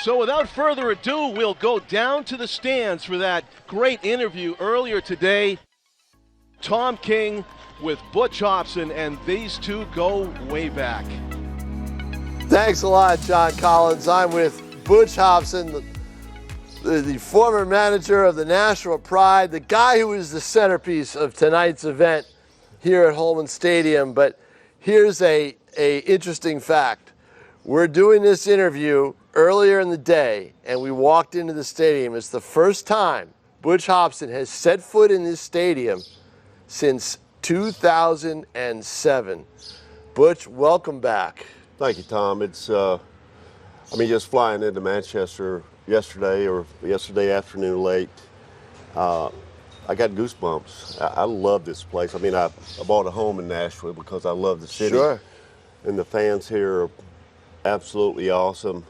So without further ado, we'll go down to the stands for that great interview earlier today. Tom King with Butch Hobson, and these two go way back. Thanks a lot, John Collins. I'm with Butch Hobson, the former manager of the Nashua Pride, the guy who is the centerpiece of tonight's event here at Holman Stadium. But here's a interesting fact. We're doing this interview earlier in the day, and we walked into the stadium. It's the first time Butch Hobson has set foot in this stadium since 2007. Butch, welcome back. Thank you, Tom. It's, just flying into Manchester yesterday afternoon late, I got goosebumps. I love this place. I mean, I bought a home in Nashua because I love the city. Sure. And the fans here are absolutely awesome.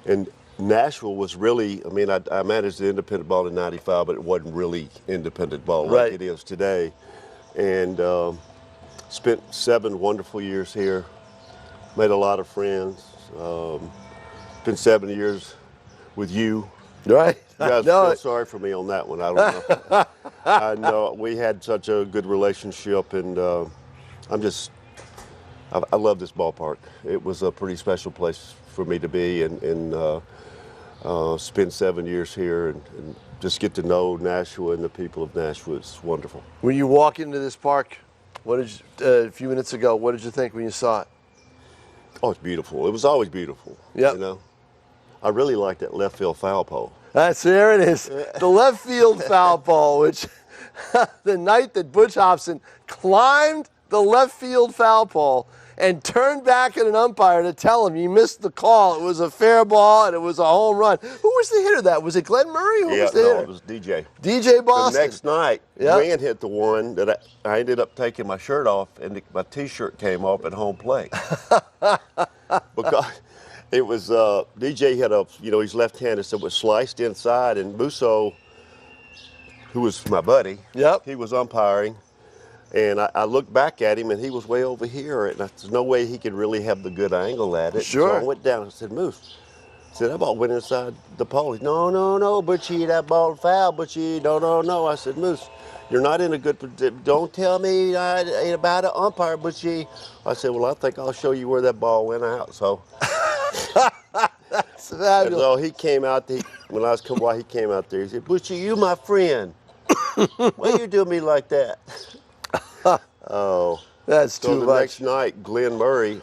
And Nashville was really, I managed the independent ball in '95, but it wasn't really independent ball like it is today. And spent 7 wonderful years here, made a lot of friends. Been 7 years with you. Right. You guys feel sorry for me on that one. I don't know. I know we had such a good relationship, and I love this ballpark. It was a pretty special place for me to be, and spend 7 years here and just get to know Nashua and the people of Nashua. It's wonderful. When you walk into this park, a few minutes ago, what did you think when you saw it? Oh, it's beautiful. It was always beautiful. Yeah. You know, I really like that left field foul pole. There it is. The left field foul pole, which the night that Butch Hobson climbed the left field foul pole and turned back at an umpire to tell him you missed the call. It was a fair ball and it was a home run. Who was the hitter that? Was it Glenn Murray? Who was the hitter? It was DJ. DJ Boston. The next night, Glenn hit the one that I ended up taking my shirt off, and my T-shirt came off at home plate. Because it was, DJ had he's left-handed, so it was sliced inside, and Musso, who was my buddy, he was umpiring. And I looked back at him, and he was way over here, and there's no way he could really have the good angle at it. Sure. So I went down and said, Moose, that ball went inside the pole. No, Butchie, that ball foul, Butchie, no. I said, Moose, you're not in a good position. Don't tell me about an umpire, Butchie. I said, well, I think I'll show you where that ball went out. So, That's fabulous. So he came out there, when I was coming by, he came out there. He said, Butchie, you my friend. Why you do me like that? Oh, that's too much. So the next night, Glenn Murray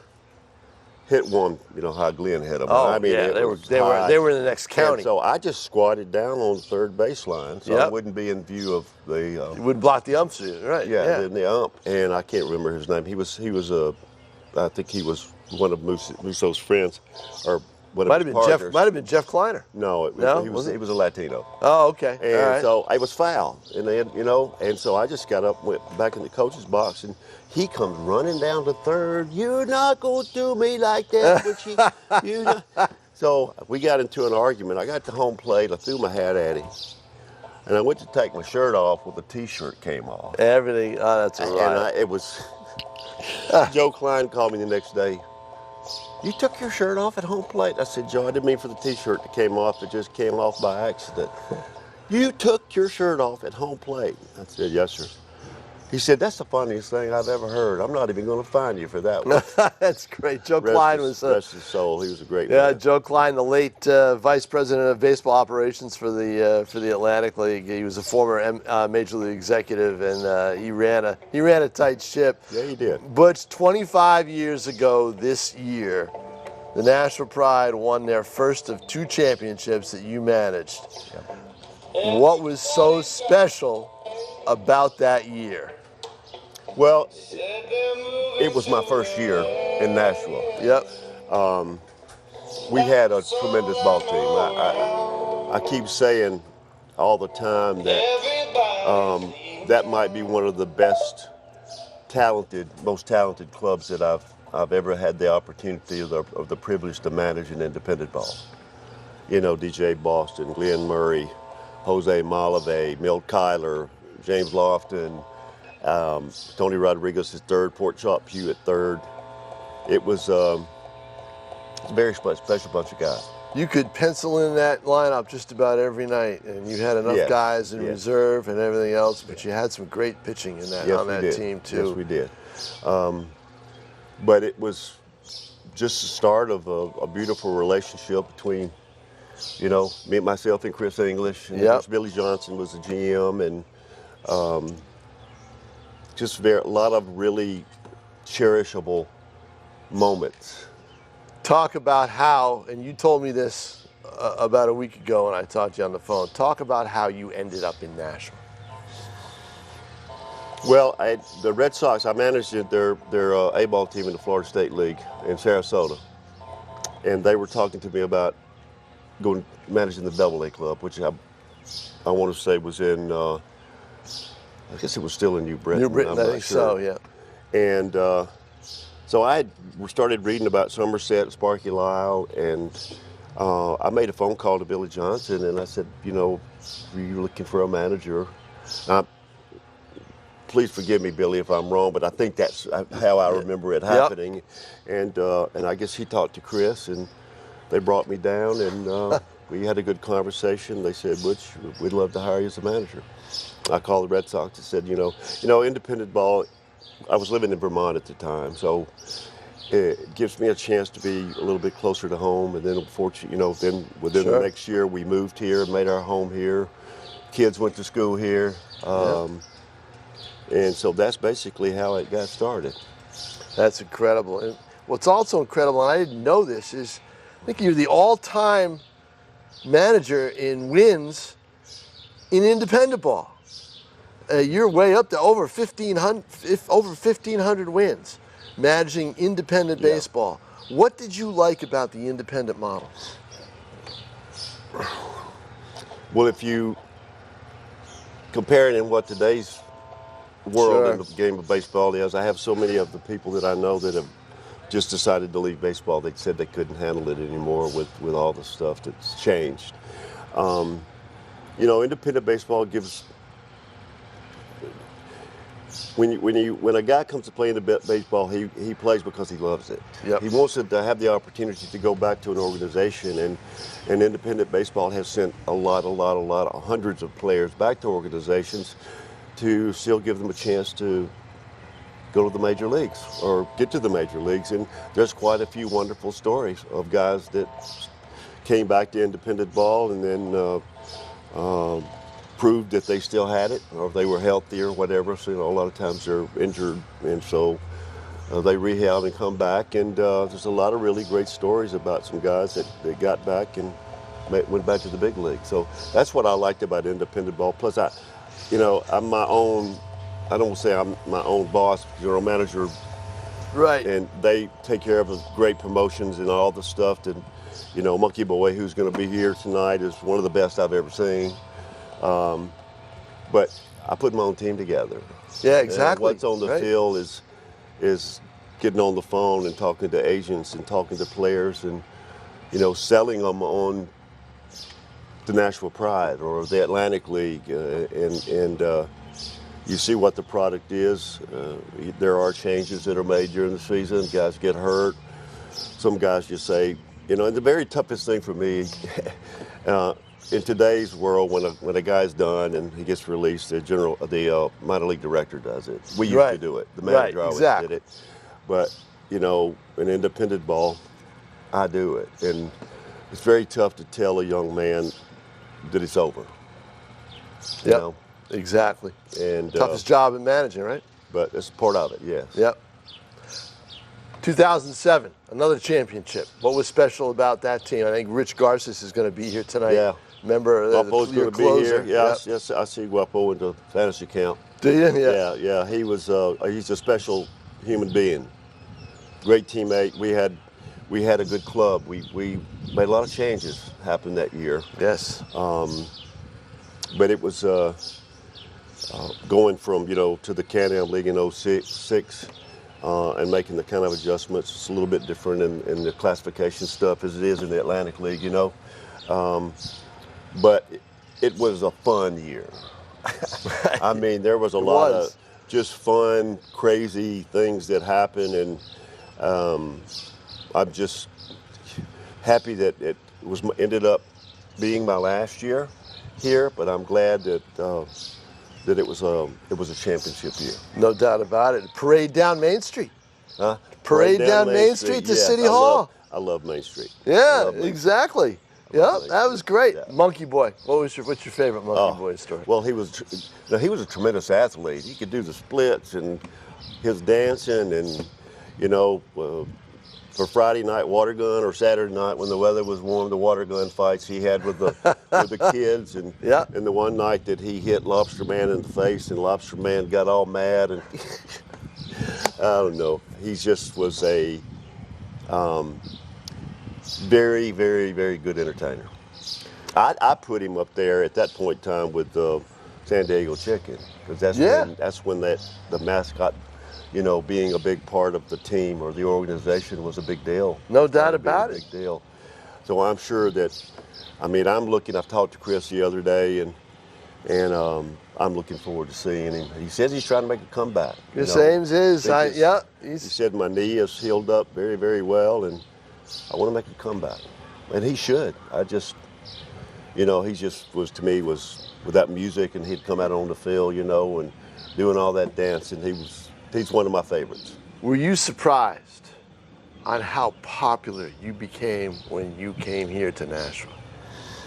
hit one. You know how Glenn hit him. Oh, they were in the next county. And so I just squatted down on the third baseline, so I wouldn't be in view of the. You wouldn't block the umps, right? Yeah, the ump, and I can't remember his name. He was I think he was one of Musso's friends, or. Might have been Jeff Kleiner. No, he was a Latino. Oh, okay. And so I was foul, and then and so I just got up, went back in the coach's box, and he comes running down to third. You're not gonna do me like that, Butchie. So we got into an argument. I got to home plate. I threw my hat at him, and I went to take my shirt off. Well, the T-shirt came off. Everything. Oh, that's all right. And it was. Joe Klein called me the next day. You took your shirt off at home plate? I said, Joe, I didn't mean for the T-shirt to came off. It just came off by accident. You took your shirt off at home plate? I said, yes, sir. He said, that's the funniest thing I've ever heard. I'm not even going to find you for that one. That's great. Joe Klein was... rest his soul. He was a great man. Joe Klein, the late vice president of baseball operations for the Atlantic League. He was a former Major League executive, and he ran a tight ship. Yeah, he did. Butch, 25 years ago this year, the Nashua Pride won their first of 2 championships that you managed. Yeah. What was so special about that year? Well, it was my first year in Nashua. Yep. We had a tremendous ball team. I keep saying all the time that that might be one of the most talented clubs that I've ever had the opportunity of the privilege to manage in independent ball. You know, DJ Boston, Glenn Murray, Jose Malave, Milt Kyler, James Lofton, Tony Rodriguez at third, Port Chop Pugh at third. It was It's a very special bunch of guys. You could pencil in that lineup just about every night, and you had enough guys in reserve and everything else, but you had some great pitching in that on that team too. Yes, we did. But it was just the start of a beautiful relationship between, you know, me, myself, and Chris English. And of course, Billy Johnson was the GM, and just a lot of really cherishable moments. Talk about how, and you told me this about a week ago when I talked to you on the phone. Talk about how you ended up in Nashua. Well, the Red Sox, I managed their A-ball team in the Florida State League in Sarasota, and they were talking to me about going managing the Double-A club, which I want to say was in, I guess it was still in New Britain. New Britain, I think so, yeah. And so I started reading about Somerset, Sparky Lyle, and I made a phone call to Billy Johnson, and I said, you know, are you looking for a manager? Please forgive me, Billy, if I'm wrong, but I think that's how I remember it happening. And I guess he talked to Chris, and they brought me down, and we had a good conversation. They said, Butch, we'd love to hire you as a manager. I called the Red Sox and said, you know, independent ball. I was living in Vermont at the time, so it gives me a chance to be a little bit closer to home. And then, unfortunately, you know, then within the next year, we moved here, made our home here. Kids went to school here. And so that's basically how it got started. That's incredible. And what's also incredible, and I didn't know this, is I think you're the all-time manager in wins in independent ball. You're way up to over 1,500 wins managing independent baseball. What did you like about the independent model? Well, if you compare it in what today's world in the game of baseball is, I have so many of the people that I know that have just decided to leave baseball. They said they couldn't handle it anymore with all the stuff that's changed. You know, independent baseball gives. When a guy comes to play into baseball, he plays because he loves it. He wants to have the opportunity to go back to an organization, and independent baseball has sent hundreds of players back to organizations to still give them a chance to go to the major leagues or get to the major leagues. And there's quite a few wonderful stories of guys that came back to independent ball and then proved that they still had it, or they were healthy or whatever. So, you know, a lot of times they're injured, and so they rehab and come back. And there's a lot of really great stories about some guys that got back and went back to the big league. So that's what I liked about independent ball. Plus, I'm my own. I don't say I'm my own boss, general manager. Right. And they take care of the great promotions and all the stuff. And, you know, Monkey Boy, who's going to be here tonight, is one of the best I've ever seen. But I put my own team together. Yeah, exactly. And what's on the field is getting on the phone and talking to agents and talking to players and, you know, selling them on the Nashua Pride or the Atlantic League, and you see what the product is. There are changes that are made during the season. Guys get hurt. Some guys just say, you know, and the very toughest thing for me in today's world, when a guy's done and he gets released, the minor league director does it. We used to do it. The manager always did it. But, you know, in independent ball, I do it. And it's very tough to tell a young man that it's over. You know? Exactly. And toughest job in managing, right? But it's part of it, yes. 2007, another championship. What was special about that team? I think Rich Garces is going to be here tonight. Yeah. Remember Guapo's going to be here. Yeah. Yes, I see Guapo in the fantasy camp. Do you? Yeah. He was. He's a special human being. Great teammate. We had a good club. We made a lot of changes happen that year. Yes. But it was going from, you know, to the Can-Am League in 06 and making the kind of adjustments. It's a little bit different in the classification stuff as it is in the Atlantic League, you know. But it was a fun year. I mean, there was a lot of just fun, crazy things that happened, and happy that it ended up being my last year here, but I'm glad that that it was a championship year. No doubt about it. Parade down Main Street. Huh? Parade down Main Street to Yeah, City Hall. I love Main Street. Yeah, exactly. Yeah, Main that was Street. great. Yeah. Monkey Boy. What's your favorite Monkey Boy story? Well, he was a tremendous athlete. He could do the splits and his dancing, and for Friday night water gun or Saturday night when the weather was warm, the water gun fights he had with the kids, and Yeah. and the one night that he hit Lobster Man in the face and Lobster Man got all mad, and I don't know. He just was a very, very, very good entertainer. I put him up there at that point in time with San Diego Chicken, because that's when the mascot, being a big part of the team or the organization was a big deal. No doubt about it. Big deal. So I'm sure that, I've talked to Chris the other day, and I'm looking forward to seeing him. He says he's trying to make a comeback. The same as He said my knee is healed up very, very well, and I want to make a comeback. And he should. He just was, to me, was with that music, and he'd come out on the field, and doing all that dancing. He's one of my favorites. Were you surprised on how popular you became when you came here to Nashua?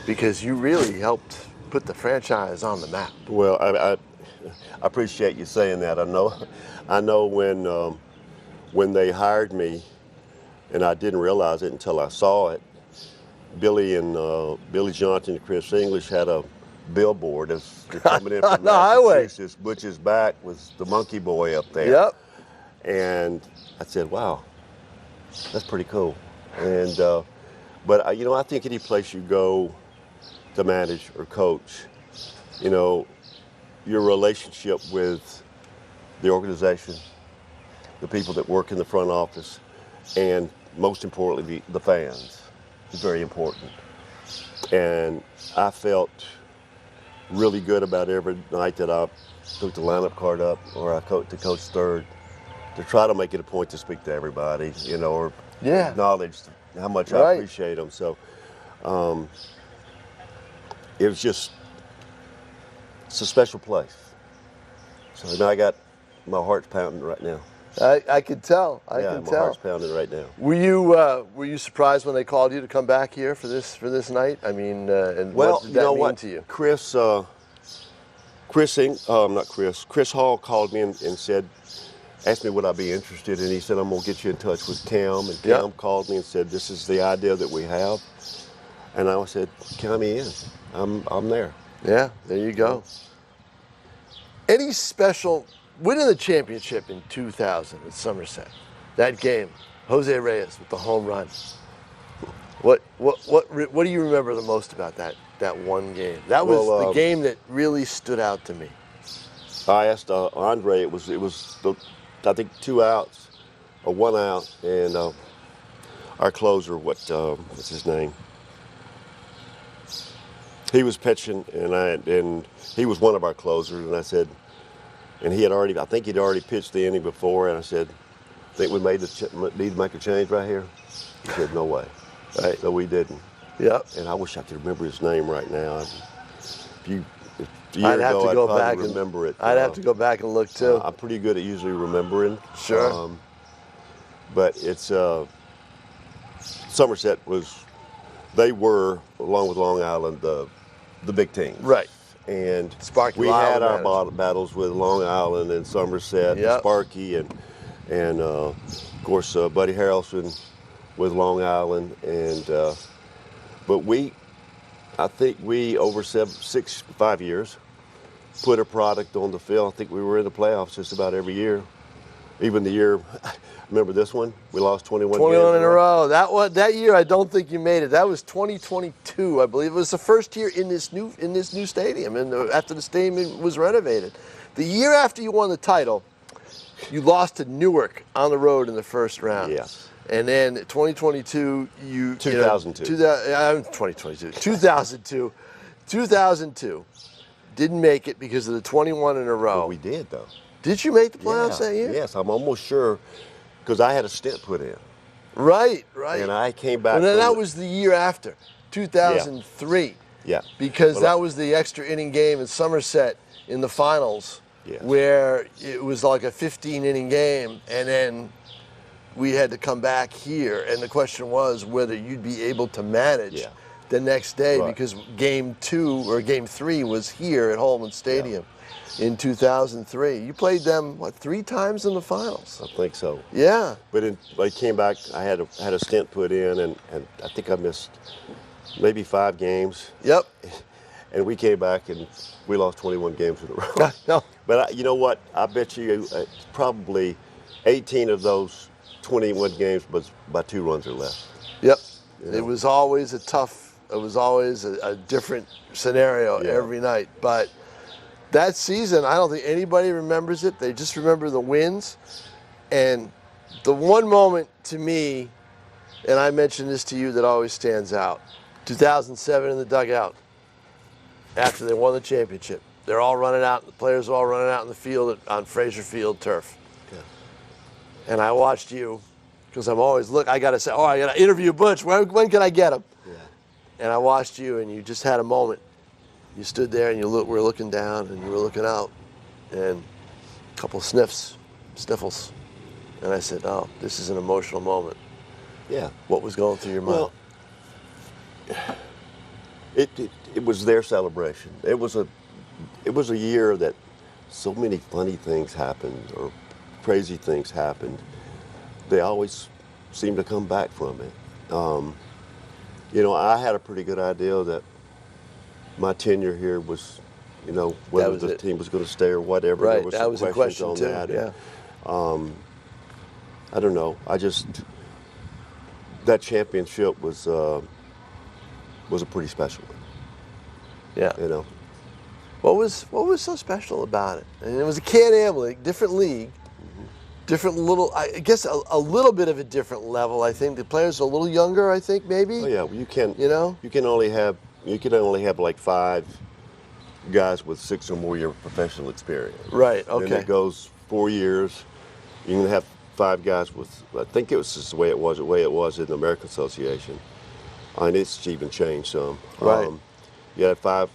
Because you really helped put the franchise on the map. Well, I appreciate you saying that. I know when they hired me, and I didn't realize it until I saw it. Billy Johnson and Chris English had a billboard as they're coming in from the highway. Massachusetts. Butch's back was the Monkey Boy up there. Yep. And I said, wow, that's pretty cool. And but I think any place you go to manage or coach, your relationship with the organization, the people that work in the front office, and most importantly, the fans is very important. And I felt really good about every night that I took the lineup card up, or I coached third, to try to make it a point to speak to everybody, or acknowledge how much I appreciate them. So it's a special place. So now I got my heart's pounding right now. I could tell. I my can tell. heart's pounding right now. Were you surprised when they called you to come back here for this night? I mean, and what did that mean to you? Chris Hall called me and said, asked me would I be interested, and he said, I'm gonna get you in touch with Cam, and Cam called me and said, this is the idea that we have, and I said, count me in. I'm there. Yeah, there you go. Any special? Winning the championship in 2000 at Somerset, that game, Jose Reyes with the home run. What do you remember the most about that one game? That was the game that really stood out to me. I asked Andre. It was I think 2 outs or 1 out, and our closer, what's his name? He was pitching, and he was one of our closers, and I said. And I think he'd already pitched the inning before, and I said, think we need to make a change right here? He said, no way. Right. So we didn't. Yep. And I wish I could remember his name right now. I'd have to go back and remember it. I'd have to go back and look too. I'm pretty good at usually remembering. Sure. But it's Somerset they were, along with Long Island, the big team. Right. And Sparky we had our battles with Long Island and Somerset, and Sparky, and of course Buddy Harrelson with Long Island, and but I think we over 5 years put a product on the field. I think we were in the playoffs just about every year. Even the year, remember this one? We lost 21 games in a row. That year, I don't think you made it. That was 2022, I believe. It was the first year in this new stadium, and after the stadium was renovated. The year after you won the title, you lost to Newark on the road in the first round. Yes. And then 2022, 2002 didn't make it because of the 21 in a row. But we did though. Did you make the playoffs that year? Yes, I'm almost sure, because I had a stent put in. Right, right. And I came back. And then from that the- was the year after, 2003. Yeah. Because Well, that was the extra inning game in Somerset in the finals, Yes. where it was like a 15-inning game, and then we had to come back here, and the question was whether you'd be able to manage Yeah. the next day, Right. because game 2 or game 3 was here at Holman Stadium in 2003. You played them, what, 3 times in the finals? I think so. Yeah. But I came back. I had a stint put in, and I think I missed maybe 5 games. Yep. And we came back and we lost 21 games in a row. No. But you know what? I bet you probably 18 of those 21 games was by 2 runs or less. Yep. You know? It was always a different scenario every night. But that season, I don't think anybody remembers it. They just remember the wins. And the one moment to me, and I mentioned this to you, that always stands out, 2007 in the dugout, after they won the championship. They're all running out, the players are all running out in the field on Fraser Field turf. Yeah. And I watched you, because I'm always, I got to say, I got to interview Butch. When can I get him? Yeah. And I watched you, and you just had a moment. You stood there, and were looking down, and you were looking out, and a couple sniffles. And I said, oh, this is an emotional moment. Yeah. What was going through your mind? Well, it was their celebration. It was a year that so many funny things happened or crazy things happened. They always seemed to come back from it. I had a pretty good idea that my tenure here was, whether the team was going to stay or whatever. Right, There was that some was a questions question on too. that. Yeah. And, I don't know. That championship was a pretty special one. Yeah. What was so special about it? And it was a Can-Am league, different league, different little. I guess a little bit of a different level. I think the players are a little younger. I think maybe. Oh yeah, you can. You can only have like 5 guys with 6 or more years of professional experience. Right. Okay. Then it goes 4 years. You can have 5 guys with. I think it was just the way it was in the American Association, and it's even changed some. Right. You had 5.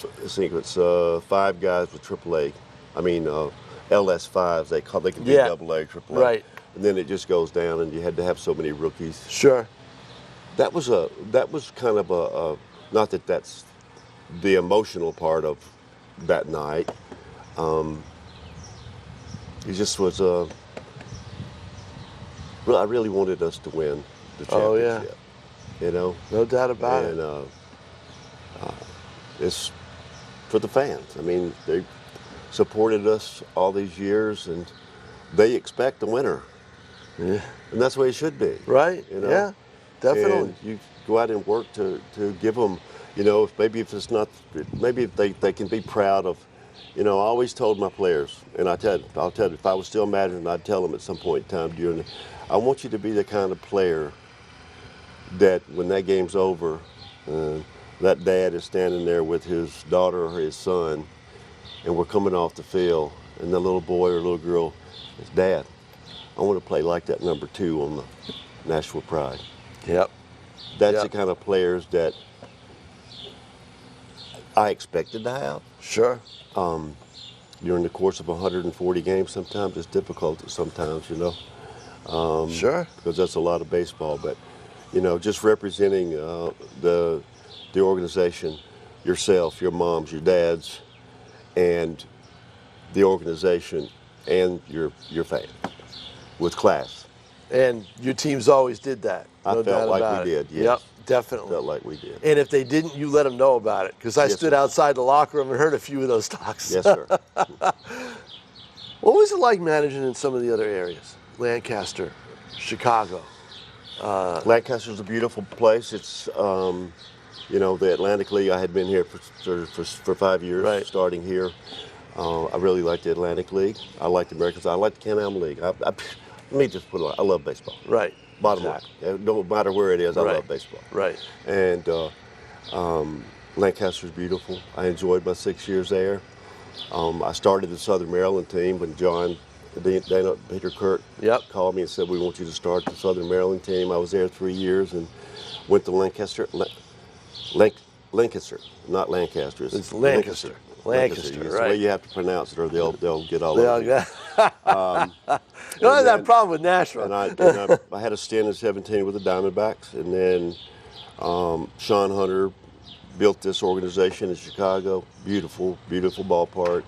I think it's 5 guys with AAA. I mean LS5s. They can do AA, AAA. Right. And then it just goes down, and you had to have so many rookies. Sure. That was kind of a not that that's the emotional part of that night. It just was I really wanted us to win the championship. Oh yeah. No doubt about it. And it's for the fans. I mean, they supported us all these years, and they expect the winner. Yeah. And that's the way it should be. Right. Yeah. Definitely. And you go out and work to give them, maybe if they can be proud of, I always told my players, and I'll tell you, if I was still managing, I'd tell them at some point in time I want you to be the kind of player that when that game's over, that dad is standing there with his daughter or his son, and we're coming off the field, and the little boy or little girl says, Dad, I want to play like that number 2 on the Nashua Pride. Yep. That's the kind of players that I expected to have. Sure. During the course of 140 games, sometimes it's difficult. Sometimes, Sure. because that's a lot of baseball. But just representing the organization, yourself, your moms, your dads, and the organization, and your fan with class. And your teams always did that. I No felt doubt like about we it. did, yes. Yep, definitely. Felt like we did. And if they didn't, you let them know about it. Because I Yes, stood sir. outside the locker room and heard a few of those talks. Yes, sir. What was it like managing in some of the other areas? Lancaster, Chicago. Lancaster's a beautiful place. It's, the Atlantic League. I had been here for 5 years, Right. starting here. I really like the Atlantic League. I like the Americans. I like the Can-Am League. Let me just put it on. I love baseball. Right. Bottom Exactly. line. No matter where it is, I Right. love baseball. Right. And Lancaster's beautiful. I enjoyed my 6 years there. I started the Southern Maryland team when John Peter Kirk Yep. called me and said, we want you to start the Southern Maryland team. I was there 3 years and went to Lancaster, not Lancaster. It's Lancaster. Lancaster, Yes, right. the way you have to pronounce it or they'll get all They over all you. got- you don't have that problem with Nashua. And I had a stint in 17 with the Diamondbacks, and then Sean Hunter built this organization in Chicago. Beautiful, beautiful ballpark.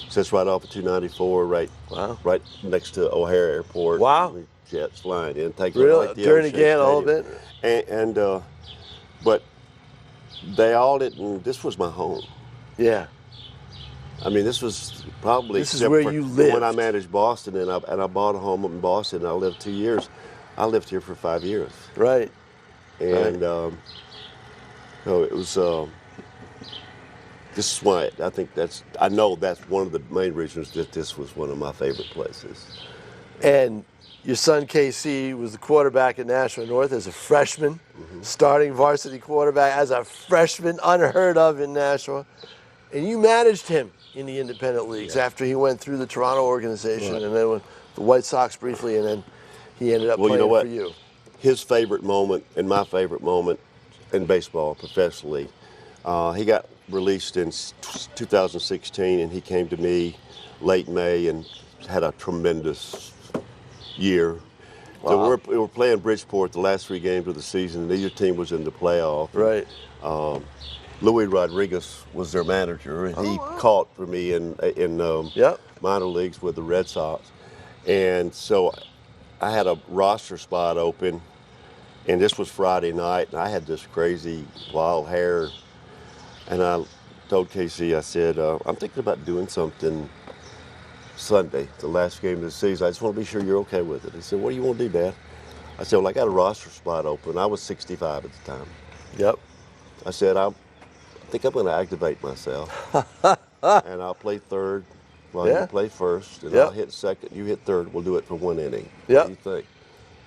Sits right off of 294, right next to O'Hare Airport. Wow. Jets flying in, take Really? like the During the O'Shea game a little Stadium. bit? But they all didn't. This was my home. Yeah. I mean, this was probably This is except where for you lived. when I managed Boston, and I bought a home up in Boston. And I lived 2 years. I lived here for 5 years, Right. and so it was. This is why I know that's one of the main reasons that this was one of my favorite places. And your son KC was the quarterback at Nashua North as a freshman, starting varsity quarterback as a freshman, unheard of in Nashua. And you managed him in the independent leagues after he went through the Toronto organization and then with the White Sox briefly, and then he ended up playing for you. His favorite moment and my favorite moment in baseball professionally, he got released in 2016, and he came to me late May and had a tremendous year. Wow. So we were playing Bridgeport the last 3 games of the season, and neither team was in the playoff. Right. Louis Rodriguez was their manager, and he caught for me in minor leagues with the Red Sox. And so I had a roster spot open, and this was Friday night, and I had this crazy wild hair. And I told Casey, I said, I'm thinking about doing something Sunday, the last game of the season. I just want to be sure you're okay with it. He said, what do you want to do, Dad? I said, well, I got a roster spot open. I was 65 at the time. Yep. I said, I think I'm going to activate myself. And I'll play third while you play first. And I'll hit second, you hit third. We'll do it for 1 inning. Yep. What do you think?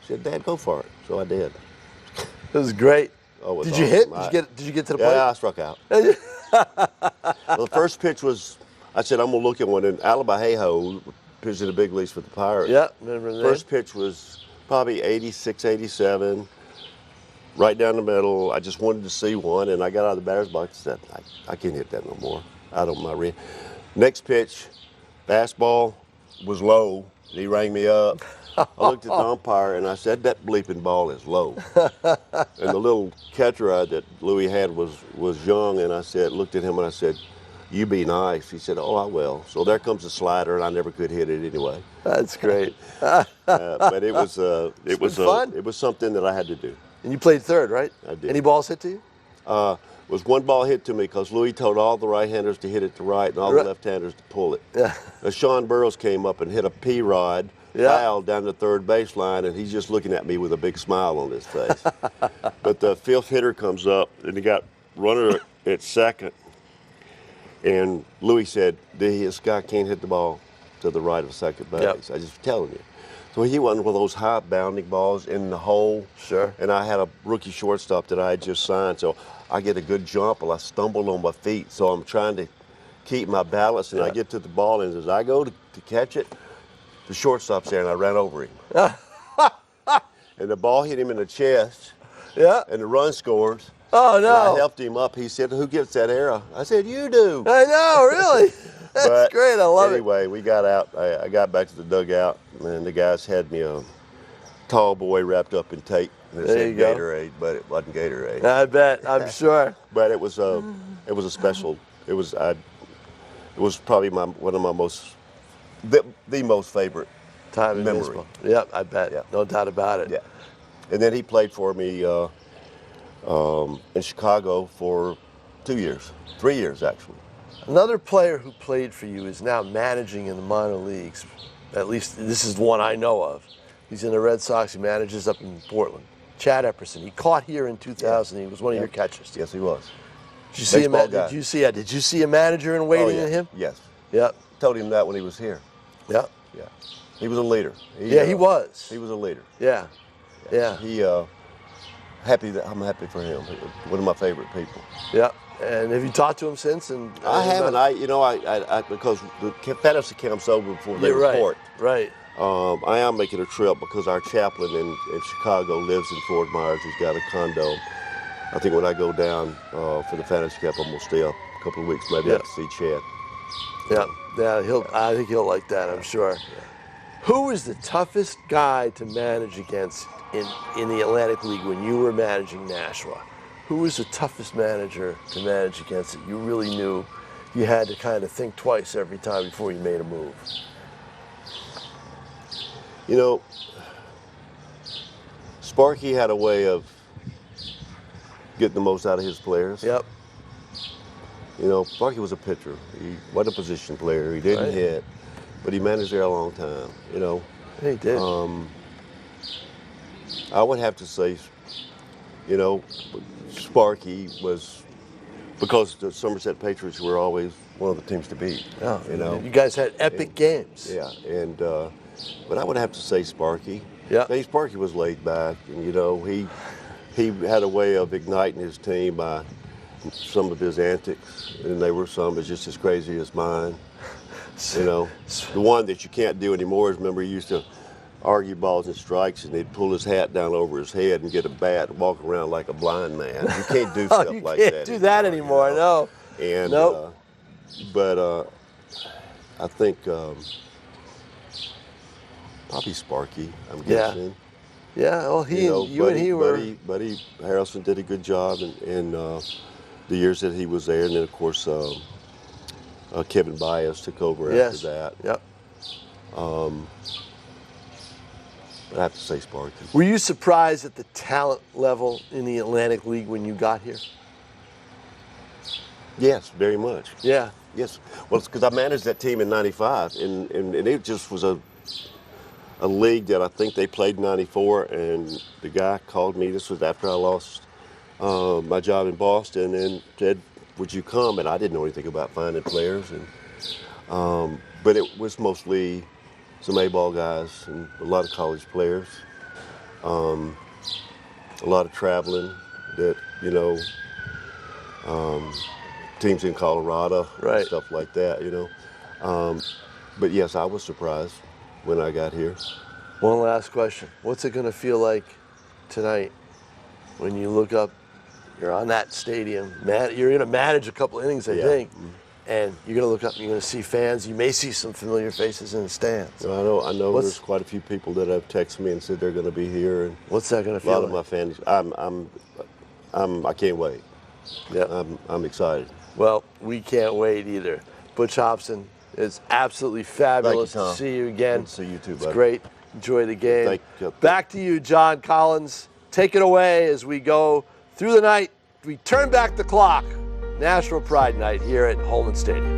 He said, Dad, go for it. So I did. It was great. Oh, Did you hit? Did you get to the plate? Yeah, I struck out. Well, the first pitch was, I said, I'm going to look at one. And Alibi Hayho pitched in the big leagues for the Pirates. Yeah, remember that? First pitch was probably 86, 87, right down the middle. I just wanted to see one, and I got out of the batter's box and said, I can't hit that no more. I don't mind. Next pitch, fastball was low. He rang me up. I looked at the umpire and I said, that bleeping ball is low. And the little catcher that Louis had was young, and I said, looked at him and I said, you be nice. He said, oh, I will. So there comes a slider, and I never could hit it anyway. That's great. But it was fun. It was something that I had to do. And you played third, right? I did. Any balls hit to you? Was one ball hit to me because Louis told all the right-handers to hit it to right and all the left-handers to pull it. Yeah. Now, Sean Burroughs came up and hit a P-rod foul down the third baseline, and he's just looking at me with a big smile on his face. But the fifth hitter comes up, and he got runner at second, and Louis said, this guy can't hit the ball to the right of second base. Yep. I just telling you. So he wasn't one of those high bounding balls in the hole. Sure. And I had a rookie shortstop that I had just signed, so I get a good jump, and I stumbled on my feet. So I'm trying to keep my balance, and I get to the ball, and as I go to catch it, the shortstop's there, and I ran over him. And the ball hit him in the chest. Yeah. And the run scores. Oh, no. And I helped him up. He said, who gets that arrow? I said, you do. I know, really. That's But great. I love anyway, we got out. I got back to the dugout, and the guys had me a tall boy wrapped up in tape. And it There said you go. Gatorade, but it wasn't Gatorade. it. I bet. I'm sure. But it was a special. It was probably one of my most the most favorite Time in memory. baseball. Yep, I bet. Yeah. No doubt about it. Yeah. And then he played for me in Chicago for 2 years, 3 years actually. Another player who played for you is now managing in the minor leagues. At least this is the one I know of. He's in the Red Sox. He manages up in Portland. Chad Epperson. He caught here in 2000. He was one of your catchers. Yes, he was. Did you see him? Baseball guy. Did you see a manager in waiting in him? Yes. Yep. Told him that when he was here. Yep. Yeah. He was a leader. He was. He was a leader. Yeah. Yeah. I'm happy for him. One of my favorite people. Yep. And have you talked to him since? And I haven't. Because the fantasy camp's over before they report. Right. I am making a trip because our chaplain in Chicago lives in Fort Myers. He's got a condo. I think when I go down for the fantasy camp, I'm gonna stay up a couple of weeks, maybe have to see Chad. Yeah. I think he'll like that. I'm sure. Yeah. Who was the toughest guy to manage against in the Atlantic League when you were managing Nashua? Who was the toughest manager to manage against that you really knew you had to kind of think twice every time before you made a move? You know, Sparky had a way of getting the most out of his players. Yep. You know, Sparky was a pitcher. He wasn't a position player. He didn't hit, but he managed there a long time. You know. Yeah, he did. I would have to say, you know, Sparky was, because the Somerset Patriots were always one of the teams to beat. Yeah, you know, you guys had epic games. Yeah, and but I would have to say Sparky. Yeah, Sparky was laid back, and you know he had a way of igniting his team by some of his antics, and they were some just as crazy as mine. You know, the one that you can't do anymore is, remember, he used to argue balls and strikes, and he'd pull his hat down over his head and get a bat and walk around like a blind man. You can't do stuff like that. You can't do that anymore, no. And nope. But I think probably Sparky, I'm guessing. Yeah, well, you and he were. Buddy Harrelson did a good job in the years that he was there, and then of course Kevin Byas took over after that. Yep. I have to say Sparky. Were you surprised at the talent level in the Atlantic League when you got here? Yes, very much. Yeah. Yes. Well, it's because I managed that team in '95, and it just was a league that I think they played in '94, and the guy called me. This was after I lost my job in Boston, and said, "Would you come?" And I didn't know anything about finding players, and but it was mostly some A-ball guys and a lot of college players, a lot of traveling that, you know, teams in Colorado, and stuff like that, you know. But yes, I was surprised when I got here. One last question. What's it going to feel like tonight when you look up, you're on that stadium, you're going to manage a couple innings, I think. And you're going to look up and you're going to see fans. You may see some familiar faces in the stands. Well, I know there's quite a few people that have texted me and said they're going to be here. And what's that going to feel like? A lot of my fans, I can't wait. Yeah. I'm excited. Well, we can't wait either. Butch Hobson, it's absolutely fabulous to see you again. Good to see you too, buddy. It's great. Enjoy the game. Thank you. Back to you, John Collins. Take it away as we go through the night. We turn back the clock. National Pride Night here at Holman Stadium.